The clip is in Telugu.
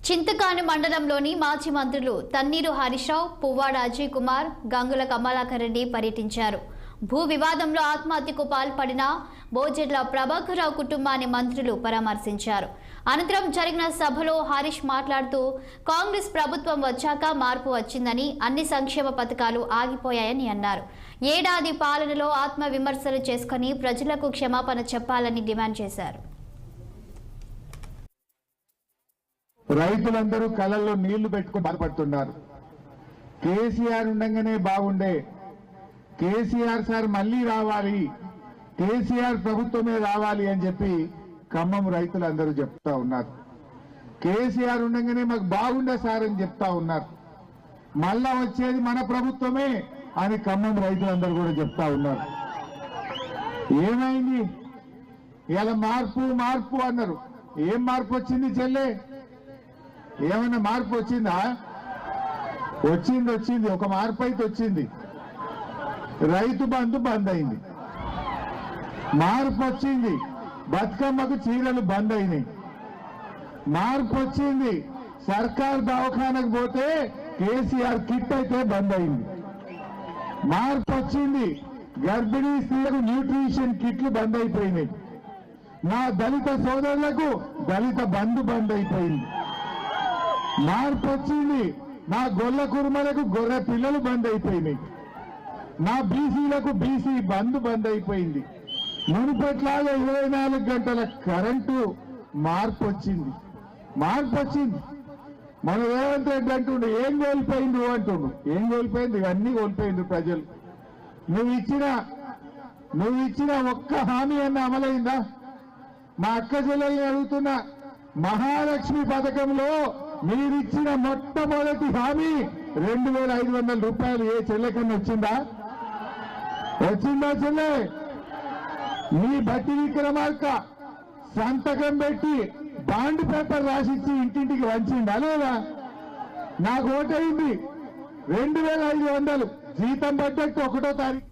చింతకాని మండలంలోని మాజీ మంత్రులు తన్నీరు హరీష్ రావు, పువ్వాడ అజయ్ కుమార్, గంగుల కమలాకర్ రెడ్డి పర్యటించారు. భూ వివాదంలో ఆత్మహత్యకు పాల్పడిన బోజెడ్ల ప్రభాకర్ రావు కుటుంబాన్ని మంత్రులు పరామర్శించారు. అనంతరం జరిగిన సభలో హరీష్ మాట్లాడుతూ కాంగ్రెస్ ప్రభుత్వం వచ్చాక మార్పు వచ్చిందని, అన్ని సంక్షేమ పథకాలు ఆగిపోయాయని అన్నారు. ఏడాది పాలనలో ఆత్మ విమర్శలు చేసుకుని ప్రజలకు క్షమాపణ చెప్పాలని డిమాండ్ చేశారు. రైతులందరూ కళ్ళల్లో నీళ్లు పెట్టుకుని బాధపడుతున్నారు. కేసీఆర్ ఉండగానే బాగుండే, కేసీఆర్ సార్ మళ్లీ రావాలి, కేసీఆర్ ప్రభుత్వమే రావాలి అని చెప్పి ఖమ్మం రైతులందరూ చెప్తా ఉన్నారు. కేసీఆర్ ఉండగానే మాకు బాగుండే సార్ అని చెప్తా ఉన్నారు. మళ్ళా వచ్చేది మన ప్రభుత్వమే అని ఖమ్మం రైతులందరూ కూడా చెప్తా ఉన్నారు. ఏమైంది? ఇలా మార్పు మార్పు అన్నారు. ఏం మార్పు వచ్చింది చెల్లె? ఏమైనా మార్పు వచ్చిందా? వచ్చింది. ఒక మార్పు అయితే వచ్చింది. రైతు బంధు బంద్ అయింది. మార్పు వచ్చింది. బతుకమ్మకు చీరలు బంద్ అయినాయి. మార్పు వచ్చింది. సర్కార్ దవాఖానకు పోతే కేసీఆర్ కిట్ అయితే బంద్ అయింది. మార్పు వచ్చింది. గర్భిణీ స్త్రీలకు న్యూట్రిషన్ కిట్లు బంద్ అయిపోయినాయి. నా దళిత సోదరులకు దళిత బంధు బంద్ అయిపోయింది. మార్పు వచ్చింది. నా గొల్ల కురుమలకు గొర్రె పిల్లలు బంద్ అయిపోయినాయి. నా బీసీలకు బీసీ బంధు బంద్ అయిపోయింది. మునుపట్లాగా 24 గంటల కరెంటు మార్పు వచ్చింది. మన రేవంత్ రెడ్డి అంటుండు ఏం కోల్పోయిండు అంటుండు. ఏం కోల్పోయింది? ఇవన్నీ కోల్పోయిండు ప్రజలు. నువ్వు ఇచ్చిన ఒక్క హామీ అన్న అమలైందా? మా అక్క చెల్లెల్ని అడుగుతున్న మహాలక్ష్మి పథకంలో మీరిచ్చిన మొట్టమొదటి హామీ 2500 రూపాయలు ఏ చెల్లెకన్నా వచ్చిందా చెల్లె? మీ బట్టి విక్రమార్క సంతకం పెట్టి బాండ్ పేపర్ రాసిచ్చి ఇంటింటికి వంచిందా లేదా? నాకు ఓటైంది 2500 జీతం పడ్డట్టు 1వ తారీఖు